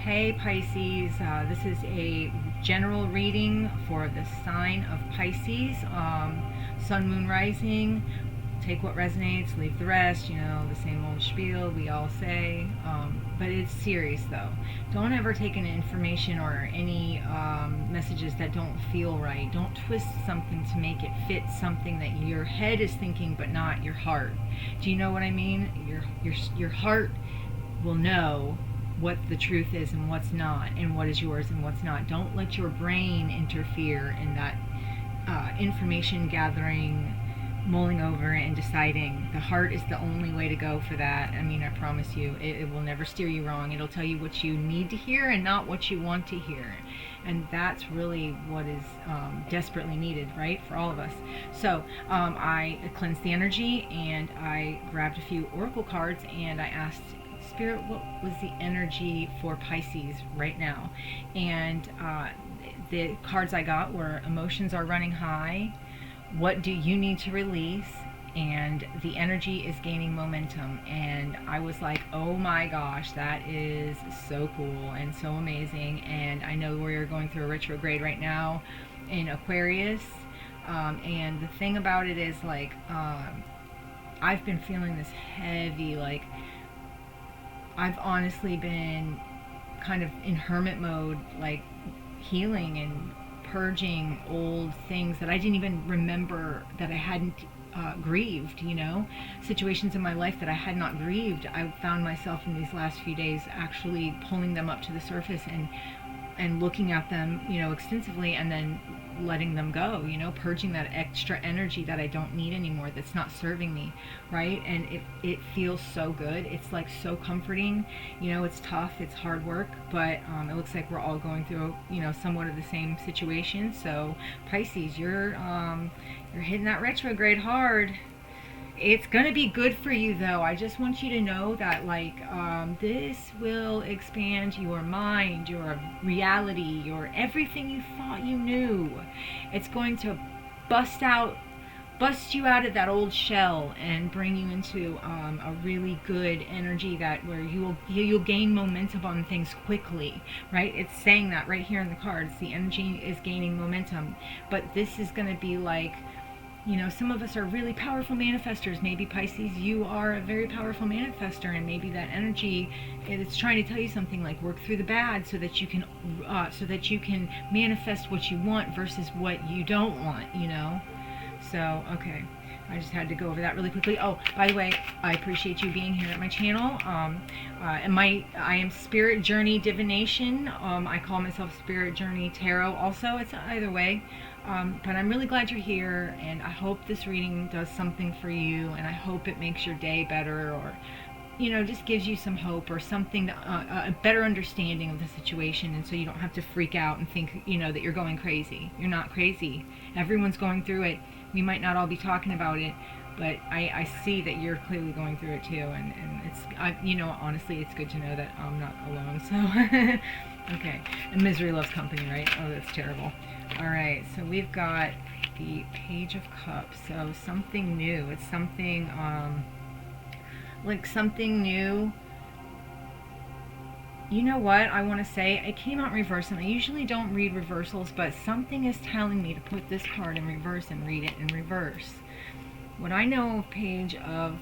Hey Pisces, this is a general reading for the sign of Pisces. Sun, Moon, Rising. Take what resonates, leave the rest. You know, the same old spiel we all say. But it's serious though. Don't ever take any information or any messages that don't feel right. Don't twist something to make it fit something that your head is thinking, but not your heart. Do you know what I mean? Your heart will know what the truth is and what's not, and what is yours and what's not. Don't let your brain interfere in that information gathering, mulling over and deciding. The heart is the only way to go for that. I mean, I promise you, it will never steer you wrong. It'll tell you what you need to hear and not what you want to hear. And that's really what is desperately needed, right, for all of us. So I cleansed the energy, and I grabbed a few oracle cards, and I asked Spirit, what was the energy for Pisces right now? And the cards I got were emotions are running high, what do you need to release, and the energy is gaining momentum. And I was like, oh my gosh, that is so cool and so amazing. And I know we're going through a retrograde right now in Aquarius. And the thing about it is, like, I've been feeling this heavy, like, I've honestly been kind of in hermit mode, like healing and purging old things that I didn't even remember that I hadn't grieved, you know, situations in my life that I had not grieved. I found myself in these last few days actually pulling them up to the surface and looking at them, you know, extensively, and then letting them go, you know, purging that extra energy that I don't need anymore, that's not serving me, right? And it feels so good. It's like so comforting. You know, it's tough, it's hard work, but it looks like we're all going through, you know, somewhat of the same situation. So Pisces, you're hitting that retrograde hard. It's going to be good for you, though. I just want you to know that, like, this will expand your mind, your reality, your everything you thought you knew. It's going to bust you out of that old shell and bring you into a really good energy, that where you'll gain momentum on things quickly, right? It's saying that right here in the cards. The energy is gaining momentum, but this is going to be like, you know, some of us are really powerful manifestors. Maybe Pisces, you are a very powerful manifester, and maybe that energy is trying to tell you something, like work through the bad so that you can manifest what you want versus what you don't want, you know. So okay, I just had to go over that really quickly. Oh, by the way, I appreciate you being here at my channel. I am Spirit Journey Divination. I call myself Spirit Journey Tarot also. It's either way. But I'm really glad you're here, and I hope this reading does something for you, and I hope it makes your day better, or, you know, just gives you some hope or something, a better understanding of the situation, and so you don't have to freak out and think, you know, that you're going crazy. You're not crazy. Everyone's going through it. We might not all be talking about it, but I see that you're clearly going through it too, and you know, honestly, it's good to know that I'm not alone. So okay, and misery loves company, right? Oh, that's terrible. All right, so we've got the Page of Cups. So something new. It's something like something new. You know what I want to say? It came out in reverse, and I usually don't read reversals, but something is telling me to put this card in reverse and read it in reverse. What I know of Page of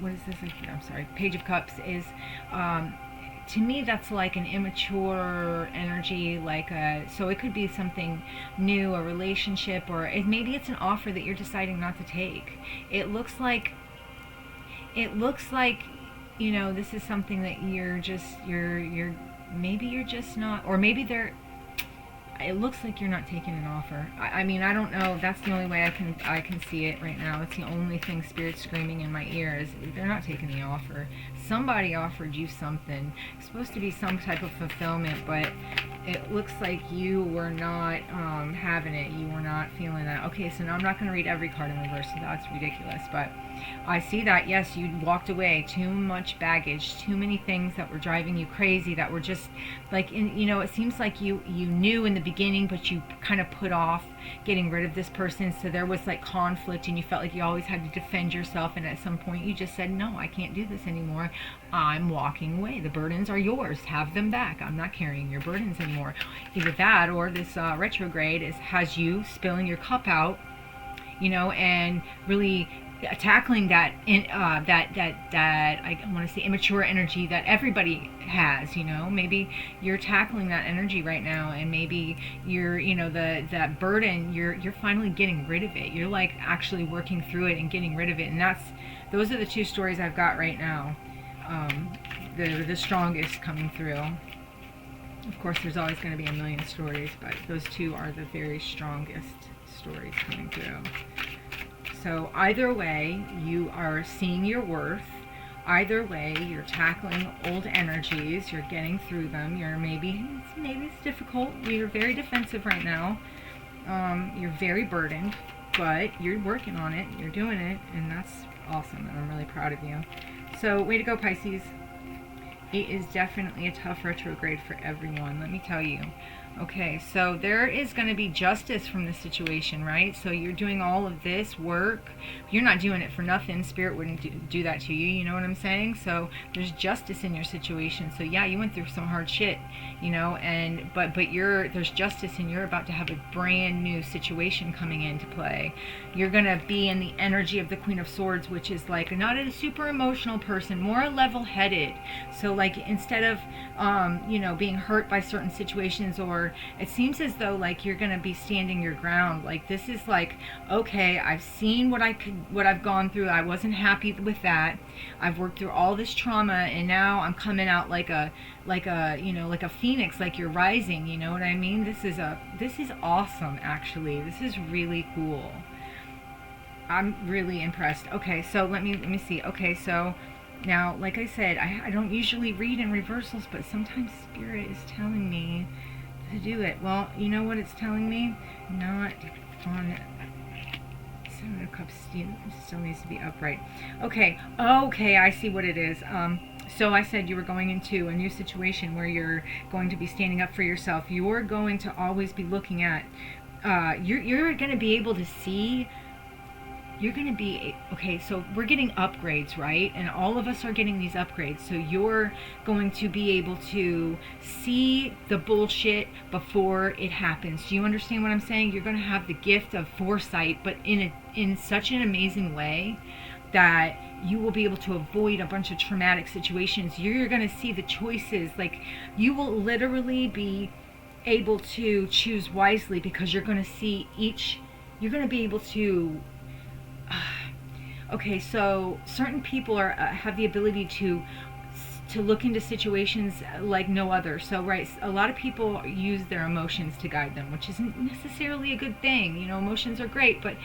what is this? I'm sorry, Page of Cups is to me, that's like an immature energy, like so it could be something new, a relationship, or maybe it's an offer that you're deciding not to take. It looks like, you know, this is something that maybe you're just not, or maybe it looks like you're not taking an offer. I mean, I don't know. That's the only way I can see it right now. It's the only thing Spirit's screaming in my ear, is they're not taking the offer. Somebody offered you something. It's supposed to be some type of fulfillment, but it looks like you were not having it. You were not feeling that. Okay, so now I'm not going to read every card in reverse, so that's ridiculous. But I see that. Yes, you walked away. Too much baggage, too many things that were driving you crazy, that were just like, it seems like you knew in the beginning, but you kind of put off getting rid of this person. So there was like conflict, and you felt like you always had to defend yourself. And at some point you just said, no, I can't do this anymore. I'm walking away. The burdens are yours. Have them back. I'm not carrying your burdens anymore. Either that, or this retrograde has you spilling your cup out, and really tackling that I want to say immature energy that everybody has. Maybe you're tackling that energy right now, and maybe you're that burden, you're finally getting rid of it. You're like actually working through it and getting rid of it. And those are the two stories I've got right now. The strongest coming through. Of course, there's always going to be a million stories, but those two are the very strongest stories coming through. So either way, you are seeing your worth. Either way, you're tackling old energies. You're getting through them. Maybe it's difficult. You're very defensive right now. You're very burdened, but you're working on it. You're doing it, and that's awesome. And I'm really proud of you. So way to go, Pisces. It is definitely a tough retrograde for everyone, let me tell you. Okay, so there is going to be justice from this situation, right? So you're doing all of this work. You're not doing it for nothing. Spirit wouldn't do that to you, you know what I'm saying? So there's justice in your situation. So yeah, you went through some hard shit, and but there's justice, and you're about to have a brand new situation coming into play. You're going to be in the energy of the Queen of Swords, which is like not a super emotional person, more level-headed. So like instead of being hurt by certain situations, or it seems as though like you're going to be standing your ground. Like this is like, okay, I've seen what I've gone through. I wasn't happy with that. I've worked through all this trauma, and now I'm coming out like a phoenix, like you're rising, you know what I mean? This is awesome, actually. This is really cool. I'm really impressed. Okay, so let me see. Okay, so now, like I said, I don't usually read in reversals, but sometimes Spirit is telling me to do it. Well, you know what it's telling me? Not on Seven of Cups. Still needs to be upright. Okay, I see what it is. So I said you were going into a new situation where you're going to be standing up for yourself. You're going to always be looking at, you're going to be able to see. You're going to be, okay, so we're getting upgrades, right? And all of us are getting these upgrades. So you're going to be able to see the bullshit before it happens. Do you understand what I'm saying? You're going to have the gift of foresight, but in such an amazing way that you will be able to avoid a bunch of traumatic situations. You're going to see the choices. Like, you will literally be able to choose wisely, because you're going to see you're going to be able to okay, so certain people have the ability to look into situations like no other. So right, a lot of people use their emotions to guide them, which isn't necessarily a good thing. Emotions are great, but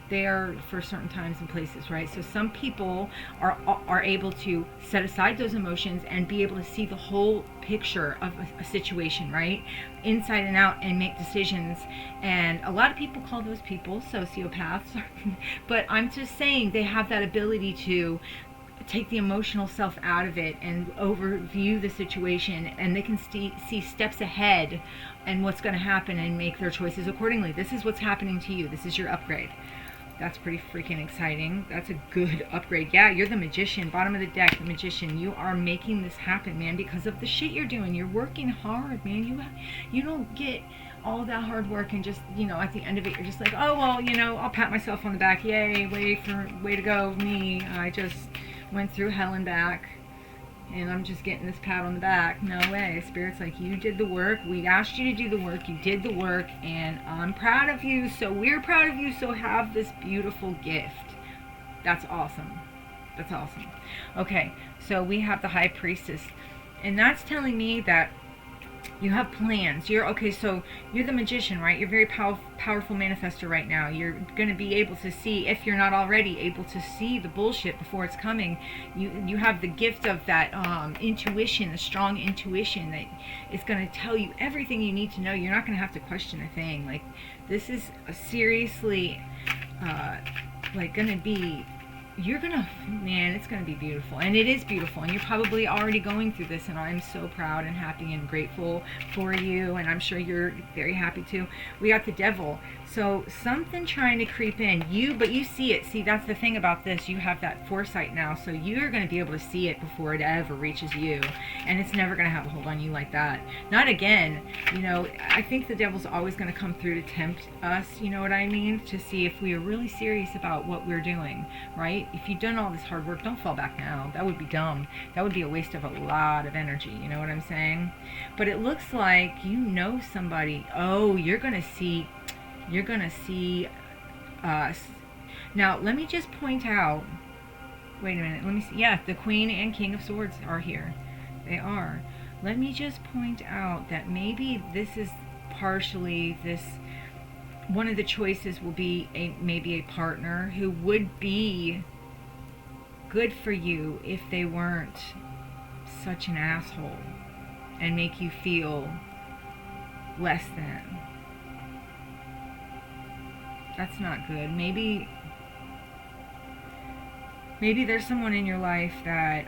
they are for certain times and places, right? So some people are able to set aside those emotions and be able to see the whole picture of a situation, right? Inside and out, and make decisions. And a lot of people call those people sociopaths. But I'm just saying they have that ability to take the emotional self out of it and overview the situation, and they can see steps ahead and what's going to happen and make their choices accordingly. This is what's happening to you. This is your upgrade. That's pretty freaking exciting. That's a good upgrade. Yeah, you're the Magician. Bottom of the deck, the Magician. You are making this happen, man, because of the shit you're doing. You're working hard, man. You don't get all that hard work and just, at the end of it, you're just like, oh, well, I'll pat myself on the back. Yay, way to go, me. I just went through hell and back, and I'm just getting this pat on the back. No way. Spirit's like, you did the work. We asked you to do the work. You did the work, and I'm proud of you. So we're proud of you. So have this beautiful gift. That's awesome. That's awesome. Okay, so we have the High Priestess, and that's telling me that you have plans. So you're the Magician, right? You're a very powerful manifester right now. You're going to be able to see, if you're not already able to see the bullshit before it's coming. You have the gift of that intuition, the strong intuition that is going to tell you everything you need to know. You're not going to have to question a thing. Like, this is seriously going to be you're gonna, man, it's gonna be beautiful, and it is beautiful, and you're probably already going through this, and I'm so proud and happy and grateful for you, and I'm sure you're very happy too. We got the devil, so something trying to creep in you, but you see it. See, that's the thing about this, you have that foresight now, so you're going to be able to see it before it ever reaches you, and it's never going to have a hold on you like that, not again. I think the devil's always going to come through to tempt us, you know what I mean, to see if we are really serious about what we're doing, right? If you've done all this hard work, don't fall back now. That would be dumb. That would be a waste of a lot of energy, you know what I'm saying? But it looks like somebody. Oh, you're going to see us. Now, let me just point out, wait a minute, let me see. Yeah, the Queen and King of Swords are here. They are. Let me just point out that maybe this is partially this. One of the choices will be maybe a partner who would be good for you if they weren't such an asshole and make you feel less than. That's not good. Maybe there's someone in your life that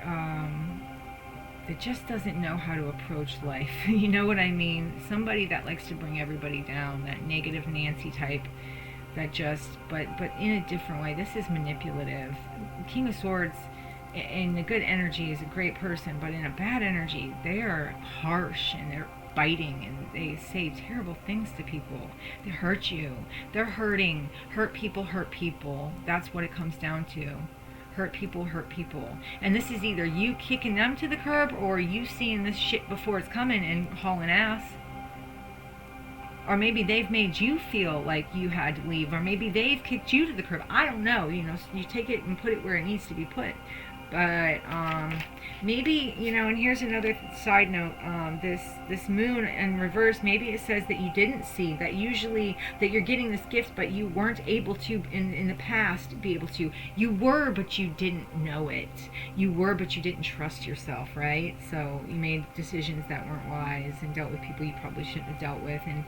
just doesn't know how to approach life. You know what I mean? Somebody that likes to bring everybody down, that negative Nancy type, that just, but in a different way. This is manipulative. King of Swords in the good energy is a great person, but in a bad energy, they are harsh and they're biting and they say terrible things to people. They hurt you. They're hurting. Hurt people. That's what it comes down to. Hurt people. And this is either you kicking them to the curb or you seeing this shit before it's coming and hauling ass. Or maybe they've made you feel like you had to leave, or maybe they've kicked you to the curb. I don't know. You take it and put it where it needs to be put. But maybe, and here's another side note, this moon in reverse, maybe it says that you didn't see, that you're getting this gift, but you weren't able to in the past be able to. You were, but you didn't know it. You were, but you didn't trust yourself, right? So you made decisions that weren't wise and dealt with people you probably shouldn't have dealt with. And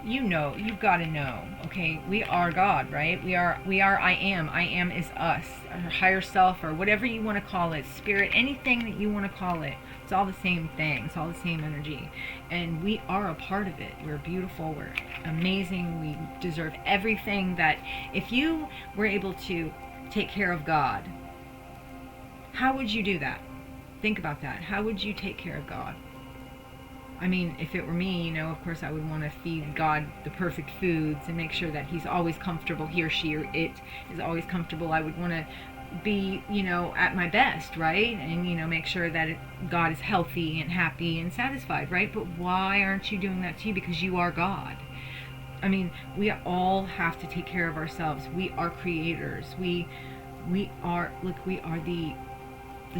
you've got to know, okay, we are God, right? We are I am is us, our higher self, or whatever you want to call it, spirit, anything that you want to call it. It's all the same thing. It's all the same energy. And we are a part of it. We're beautiful. We're amazing. We deserve everything. That if you were able to take care of God, how would you do that? Think about that. How would you take care of God? I mean, if it were me, of course I would want to feed God the perfect foods and make sure that he's always comfortable, he or she or it is always comfortable. I would want to be, at my best, right? And, make sure that God is healthy and happy and satisfied, right? But why aren't you doing that to you? Because you are God. I mean, we all have to take care of ourselves. We are creators. We are the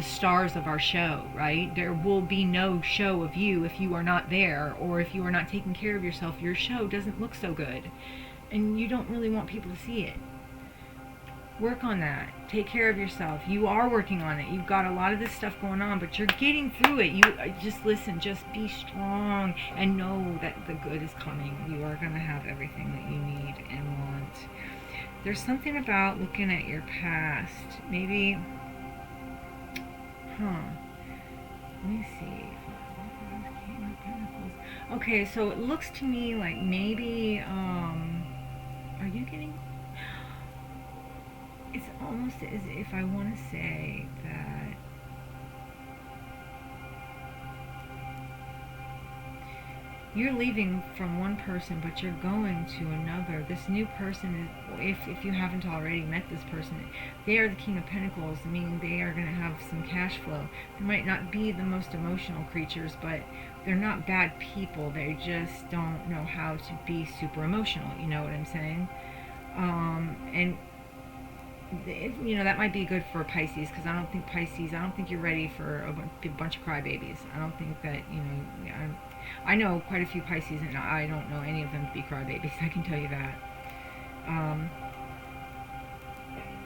stars of our show, right? There will be no show of you if you are not there, or if you are not taking care of yourself. Your show doesn't look so good, and you don't really want people to see it. Work on that. Take care of yourself. You are working on it. You've got a lot of this stuff going on, but you're getting through it. You just listen, just be strong, and know that the good is coming. You are going to have everything that you need and want. There's something about looking at your past. Maybe let me see. Okay, so it looks to me like maybe, are you getting, it's almost as if I want to say that you're leaving from one person, but you're going to another. This new person, if you haven't already met this person, they are the King of Pentacles, meaning they are going to have some cash flow. They might not be the most emotional creatures, but they're not bad people. They just don't know how to be super emotional. You know what I'm saying? And that might be good for Pisces, because I don't think you're ready for a bunch of crybabies. I don't think that, I know quite a few Pisces, and I don't know any of them to be crybabies. I can tell you that.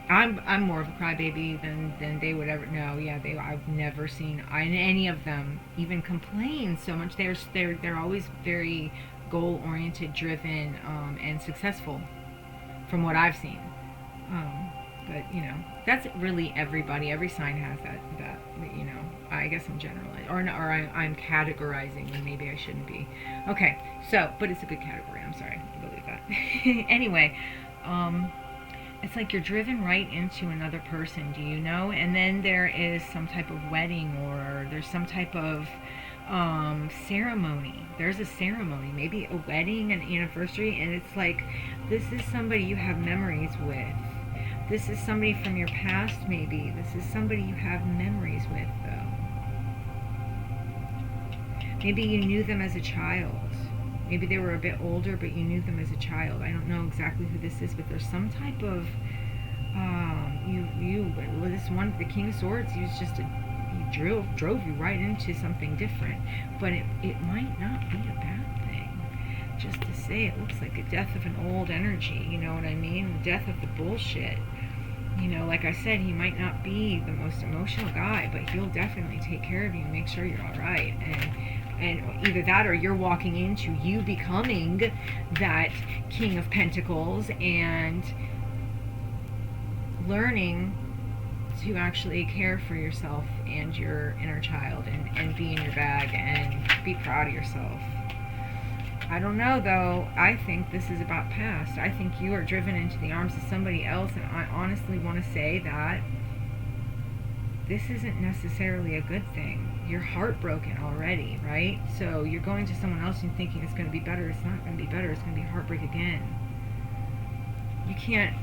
I'm more of a crybaby than they would ever know. Yeah, I've never seen any of them even complain so much. They're always very goal oriented, driven, and successful, from what I've seen. But that's really everybody. Every sign has that. I guess I'm generalizing, or I'm categorizing when maybe I shouldn't be. Okay, so but it's a good category. I'm sorry, I believe that. Anyway, it's like you're driven right into another person. Do you know? And then there is some type of wedding, or there's some type of ceremony. There's a ceremony, maybe a wedding, an anniversary, and it's like this is somebody you have memories with. This is somebody from your past, maybe. This is somebody you have memories with, though. Maybe you knew them as a child. Maybe they were a bit older, but you knew them as a child. I don't know exactly who this is, but there's some type of this one, the King of Swords. He drove you right into something different, but it might not be a bad thing. Just to say, it looks like a death of an old energy. You know what I mean? The death of the bullshit. Like I said, he might not be the most emotional guy, but he'll definitely take care of you and make sure you're all right. And either that, or you're walking into you becoming that King of Pentacles and learning to actually care for yourself and your inner child, and be in your bag and be proud of yourself. I don't know, though. I think this is about past. I think you are driven into the arms of somebody else, and I honestly want to say that this isn't necessarily a good thing. You're heartbroken already, right? So you're going to someone else and thinking it's going to be better. It's not going to be better. It's going to be heartbreak again. You can't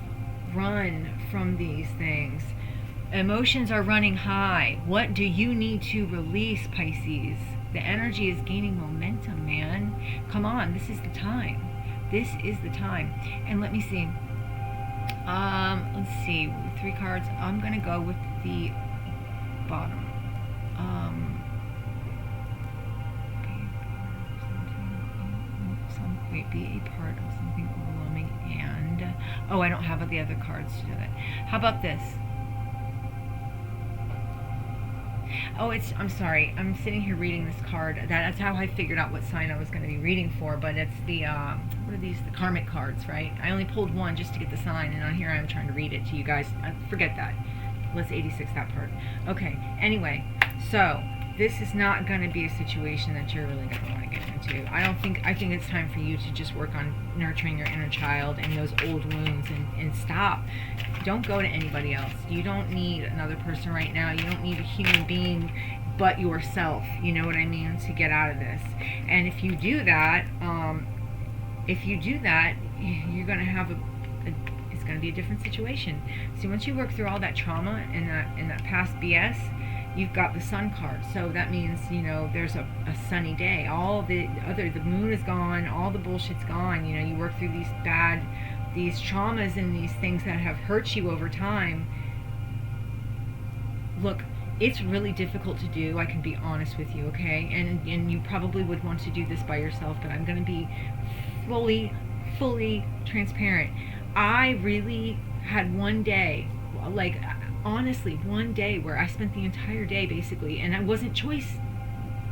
run from these things. Emotions are running high. What do you need to release, Pisces? The energy is gaining momentum, man. Come on, this is the time. This is the time. And let me see. Let's see. 3 cards. I'm going to go with the bottom. Be a part of something overwhelming, and I don't have the other cards to do it. How about this? I'm sorry, I'm sitting here reading this card. That's how I figured out what sign I was going to be reading for, but it's the what are these, the karmic cards, right? I only pulled one just to get the sign, and on here I'm trying to read it to you guys. Forget that. Let's 86 that part. Okay, anyway, so this is not going to be a situation that you're really going to want to get into. I think it's time for you to just work on nurturing your inner child and those old wounds, and stop. Don't go to anybody else. You don't need another person right now. You don't need a human being but yourself, you know what I mean, to get out of this. And if you do that, you're going to have it's going to be a different situation. See, once you work through all that trauma and that past BS, you've got the Sun card. So that means, there's a sunny day. The moon is gone, all the bullshit's gone. You work through these traumas and these things that have hurt you over time. Look, it's really difficult to do. I can be honest with you, okay? And you probably would want to do this by yourself, but I'm going to be fully transparent. I really had one day, honestly, one day where I spent the entire day basically, and I wasn't choice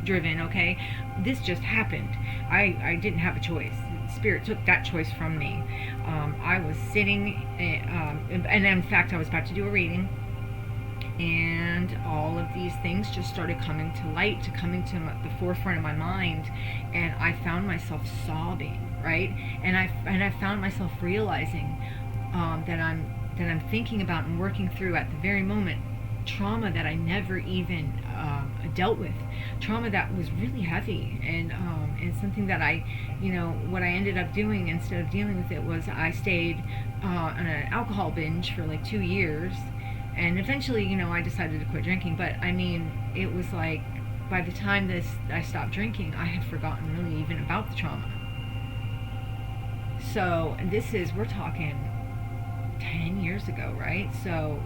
driven, okay? This just happened. I didn't have a choice. Spirit took that choice from me. I was sitting, and in fact I was about to do a reading, and all of these things just started coming to light, coming to the forefront of my mind, and I found myself sobbing, right? And I found myself realizing that I'm thinking about and working through at the very moment trauma that I never even dealt with, trauma that was really heavy, and something that what I ended up doing instead of dealing with it was I stayed on an alcohol binge for 2 years, and eventually I decided to quit drinking. But I mean, it was like by the time I stopped drinking, I had forgotten really even about the trauma. So we're talking 10 years ago, right? So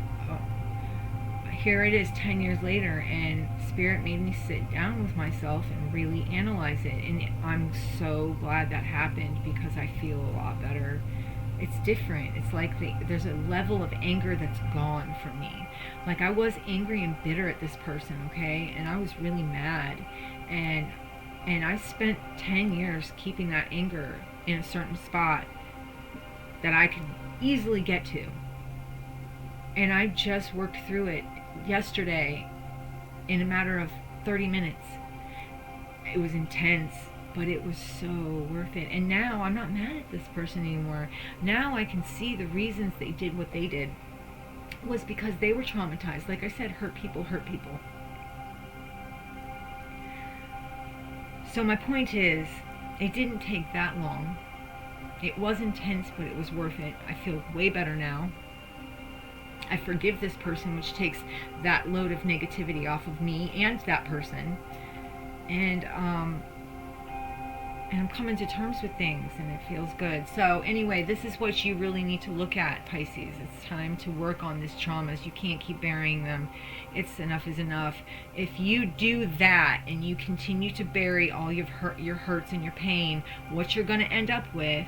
here it is 10 years later, and Spirit made me sit down with myself and really analyze it, and I'm so glad that happened, because I feel a lot better. It's different. It's like there's a level of anger that's gone from me. I was angry and bitter at this person, okay, and I was really mad, and I spent 10 years keeping that anger in a certain spot that I could easily get to. And I just worked through it yesterday in a matter of 30 minutes. It was intense, but it was so worth it. And now I'm not mad at this person anymore. Now I can see the reasons they did what they did was because they were traumatized. Like I said, hurt people hurt people. So my point is, it didn't take that long. It was intense, but it was worth it. I feel way better now. I forgive this person, which takes that load of negativity off of me and that person. And I'm coming to terms with things, and it feels good. So anyway, this is what you really need to look at, Pisces. It's time to work on these traumas. You can't keep burying them. It's enough is enough. If you do that and you continue to bury all your hurts and your pain, what you're going to end up with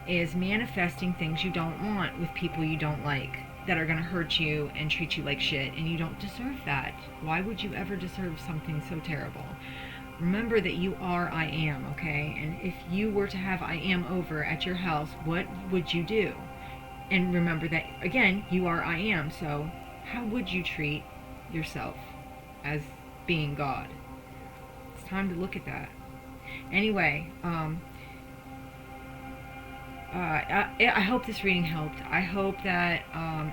is manifesting things you don't want with people you don't like, that are going to hurt you and treat you like shit, and you don't deserve that. Why would you ever deserve something so terrible? Remember that you are I am, okay? And if you were to have I am over at your house, what would you do? And remember that, again, you are I am, so how would you treat yourself as being God? It's time to look at that. Anyway, I hope this reading helped. I hope that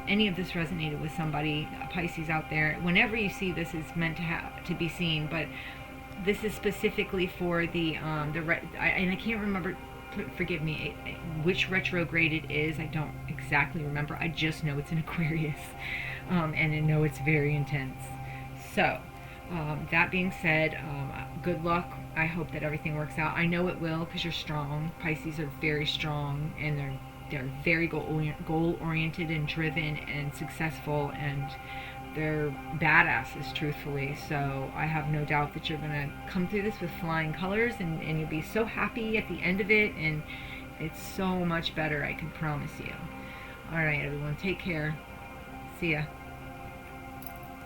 any of this resonated with somebody, Pisces out there. Whenever you see this, it's meant to be seen, but this is specifically for and I can't remember, forgive me, which retrograde it is. I don't exactly remember. I just know it's in Aquarius, and I know it's very intense. So, that being said, good luck. I hope that everything works out. I know it will, because you're strong. Pisces are very strong, and they're very goal-oriented and driven and successful, and they're badasses, truthfully. So I have no doubt that you're going to come through this with flying colors, and you'll be so happy at the end of it, and it's so much better, I can promise you. All right, everyone, take care. See ya.